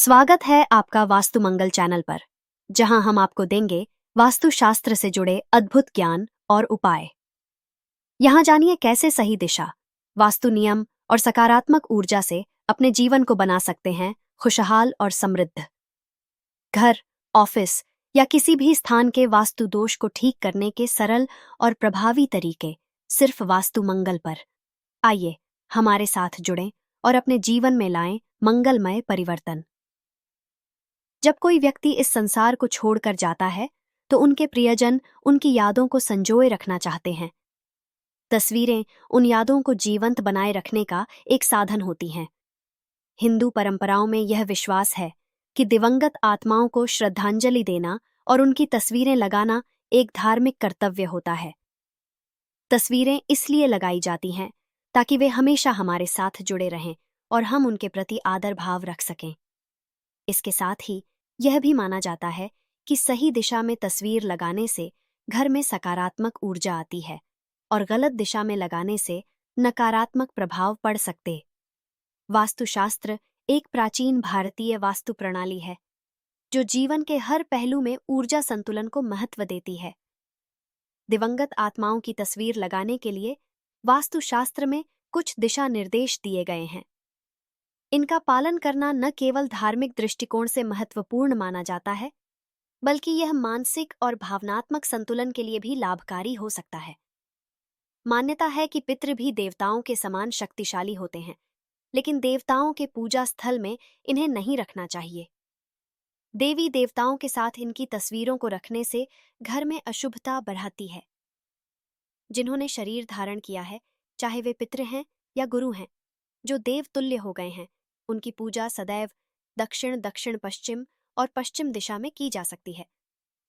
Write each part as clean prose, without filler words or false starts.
स्वागत है आपका वास्तु मंगल चैनल पर, जहां हम आपको देंगे वास्तुशास्त्र से जुड़े अद्भुत ज्ञान और उपाय। यहां जानिए कैसे सही दिशा, वास्तु नियम और सकारात्मक ऊर्जा से अपने जीवन को बना सकते हैं खुशहाल और समृद्ध। घर, ऑफिस या किसी भी स्थान के वास्तु दोष को ठीक करने के सरल और प्रभावी तरीके सिर्फ वास्तु मंगल पर। आइए हमारे साथ जुड़ें और अपने जीवन में लाएं मंगलमय परिवर्तन। जब कोई व्यक्ति इस संसार को छोड़कर जाता है तो उनके प्रियजन उनकी यादों को संजोए रखना चाहते हैं। तस्वीरें उन यादों को जीवंत बनाए रखने का एक साधन होती हैं। हिंदू परंपराओं में यह विश्वास है कि दिवंगत आत्माओं को श्रद्धांजलि देना और उनकी तस्वीरें लगाना एक धार्मिक कर्तव्य होता है। तस्वीरें इसलिए लगाई जाती हैं ताकि वे हमेशा हमारे साथ जुड़े रहें और हम उनके प्रति आदर भाव रख सकें। इसके साथ ही यह भी माना जाता है कि सही दिशा में तस्वीर लगाने से घर में सकारात्मक ऊर्जा आती है और गलत दिशा में लगाने से नकारात्मक प्रभाव पड़ सकते। वास्तुशास्त्र एक प्राचीन भारतीय वास्तु प्रणाली है जो जीवन के हर पहलू में ऊर्जा संतुलन को महत्व देती है। दिवंगत आत्माओं की तस्वीर लगाने के लिए वास्तुशास्त्र में कुछ दिशा निर्देश दिए गए हैं। इनका पालन करना न केवल धार्मिक दृष्टिकोण से महत्वपूर्ण माना जाता है, बल्कि यह मानसिक और भावनात्मक संतुलन के लिए भी लाभकारी हो सकता है। मान्यता है कि पितृ भी देवताओं के समान शक्तिशाली होते हैं, लेकिन देवताओं के पूजा स्थल में इन्हें नहीं रखना चाहिए। देवी देवताओं के साथ इनकी तस्वीरों को रखने से घर में अशुभता बढ़ती है। जिन्होंने शरीर धारण किया है, चाहे वे पितृ हैं या गुरु हैं, जो देवतुल्य हो गए हैं, उनकी पूजा सदैव दक्षिण दक्षिण पश्चिम और पश्चिम दिशा में की जा सकती है,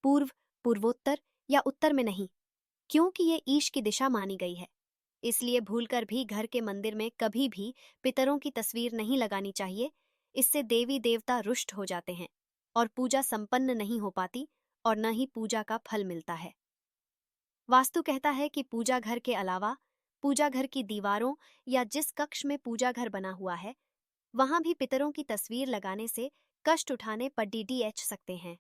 पूर्व पूर्वोत्तर या उत्तर में नहीं, क्योंकि ये ईश की दिशा मानी गई है। इसलिए भूलकर भी घर के मंदिर में कभी भी पितरों की तस्वीर नहीं लगानी चाहिए। इससे देवी देवता रुष्ट हो जाते हैं और पूजा संपन्न नहीं हो पाती और न ही पूजा का फल मिलता है। वास्तु कहता है कि पूजा घर के अलावा पूजा घर की दीवारों या जिस कक्ष में पूजा घर बना हुआ है, वहां भी पितरों की तस्वीर लगाने से कष्ट उठाने पर DDH सकते हैं।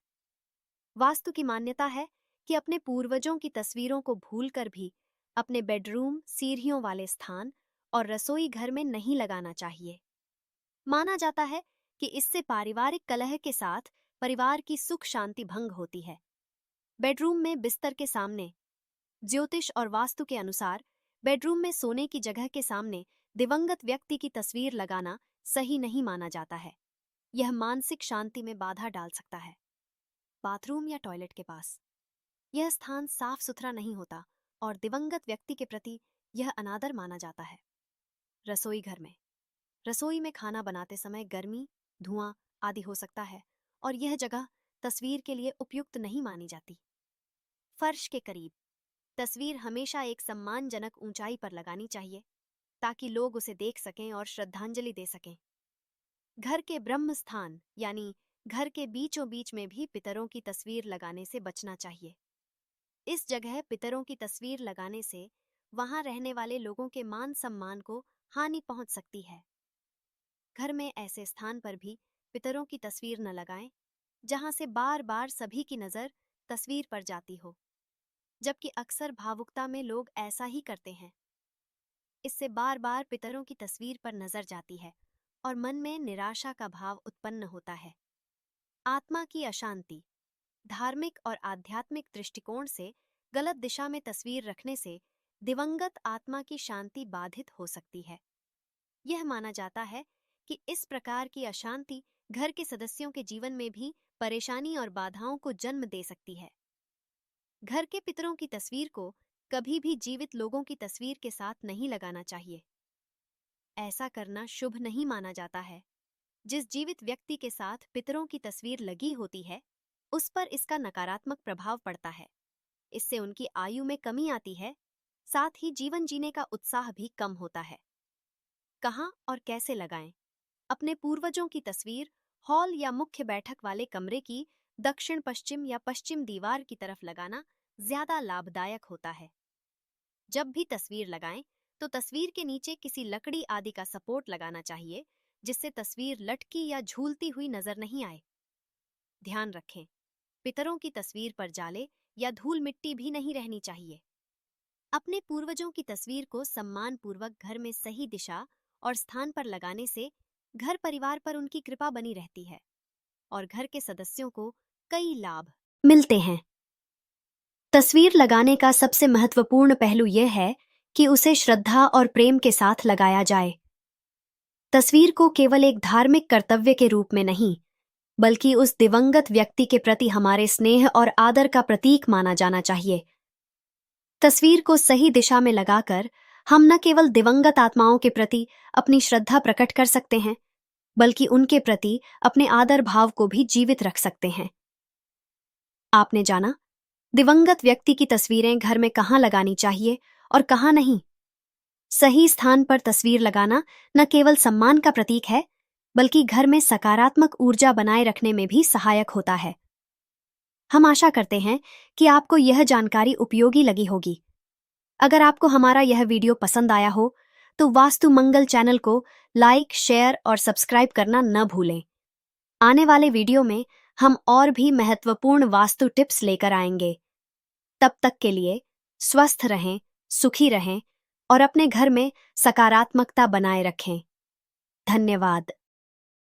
वास्तु की मान्यता है कि अपने पूर्वजों की तस्वीरों को भूलकर भी अपने बेडरूम, सीढ़ियों वाले स्थान और रसोई घर में नहीं लगाना चाहिए। माना जाता है कि इससे पारिवारिक कलह के साथ परिवार की सुख शांति भंग होती है। बेडरूम में बिस्तर के सामने, ज्योतिष और वास्तु के अनुसार बेडरूम में सोने की जगह के सामने दिवंगत व्यक्ति की तस्वीर लगाना सही नहीं माना जाता है। यह मानसिक शांति में बाधा डाल सकता है। बाथरूम या टॉयलेट के पास यह स्थान साफ सुथरा नहीं होता और दिवंगत व्यक्ति के प्रति यह अनादर माना जाता है। रसोई घर में रसोई में खाना बनाते समय गर्मी, धुआं आदि हो सकता है और यह जगह तस्वीर के लिए उपयुक्त नहीं मानी जाती। फर्श के करीब तस्वीर हमेशा एक सम्मानजनक ऊंचाई पर लगानी चाहिए ताकि लोग उसे देख सकें और श्रद्धांजलि दे सकें। घर के ब्रह्म स्थान यानी घर के बीचों बीच में भी पितरों की तस्वीर लगाने से बचना चाहिए। इस जगह पितरों की तस्वीर लगाने से वहां रहने वाले लोगों के मान सम्मान को हानि पहुंच सकती है। घर में ऐसे स्थान पर भी पितरों की तस्वीर न लगाएं जहां से बार बार सभी की नजर तस्वीर पर जाती हो, जबकि अक्सर भावुकता में लोग ऐसा ही करते हैं। इससे बार बार पितरों की तस्वीर पर नजर जाती है और मन में निराशा का भाव उत्पन्न होता है। आत्मा की अशांति धार्मिक और आध्यात्मिक दृष्टिकोण से गलत दिशा में तस्वीर रखने से दिवंगत आत्मा की शांति बाधित हो सकती है। यह माना जाता है कि इस प्रकार की अशांति घर के सदस्यों के जीवन में भी परेशानी और बाधाओं को जन्म दे सकती है। घर के पितरों की तस्वीर को कभी भी जीवित लोगों की तस्वीर के साथ नहीं लगाना चाहिए। ऐसा करना शुभ नहीं माना जाता है। जिस जीवित व्यक्ति के साथ पितरों की तस्वीर लगी होती है, उस पर इसका नकारात्मक प्रभाव पड़ता है। इससे उनकी आयु में कमी आती है, साथ ही जीवन जीने का उत्साह भी कम होता है। कहाँ और कैसे लगाएं? अपने पूर्वजों की तस्वीर हॉल या मुख्य बैठक वाले कमरे की दक्षिण पश्चिम या पश्चिम दीवार की तरफ लगाना ज्यादा लाभदायक होता है। जब भी तस्वीर लगाएं, तो तस्वीर के नीचे किसी लकड़ी आदि का सपोर्ट लगाना चाहिए जिससे तस्वीर लटकी या झूलती हुई नजर नहीं आए। ध्यान रखें, पितरों की तस्वीर पर जाले या धूल मिट्टी भी नहीं रहनी चाहिए। अपने पूर्वजों की तस्वीर को सम्मानपूर्वक घर में सही दिशा और स्थान पर लगाने से घर परिवार पर उनकी कृपा बनी रहती है और घर के सदस्यों को कई लाभ मिलते हैं। तस्वीर लगाने का सबसे महत्वपूर्ण पहलू यह है कि उसे श्रद्धा और प्रेम के साथ लगाया जाए। तस्वीर को केवल एक धार्मिक कर्तव्य के रूप में नहीं, बल्कि उस दिवंगत व्यक्ति के प्रति हमारे स्नेह और आदर का प्रतीक माना जाना चाहिए। तस्वीर को सही दिशा में लगाकर हम न केवल दिवंगत आत्माओं के प्रति अपनी श्रद्धा प्रकट कर सकते हैं, बल्कि उनके प्रति अपने आदर भाव को भी जीवित रख सकते हैं। आपने जाना, दिवंगत व्यक्ति की तस्वीरें घर में कहाँ लगानी चाहिए और कहाँ नहीं। सही स्थान पर तस्वीर लगाना न केवल सम्मान का प्रतीक है, बल्कि घर में सकारात्मक ऊर्जा बनाए रखने में भी सहायक होता है। हम आशा करते हैं कि आपको यह जानकारी उपयोगी लगी होगी। अगर आपको हमारा यह वीडियो पसंद आया हो, तो वास्तु मंगल चैनल को लाइक, शेयर और सब्सक्राइब करना न भूलें। आने वाले वीडियो में हम और भी महत्वपूर्ण वास्तु टिप्स लेकर आएंगे। तब तक के लिए स्वस्थ रहें, सुखी रहें और अपने घर में सकारात्मकता बनाए रखें। धन्यवाद।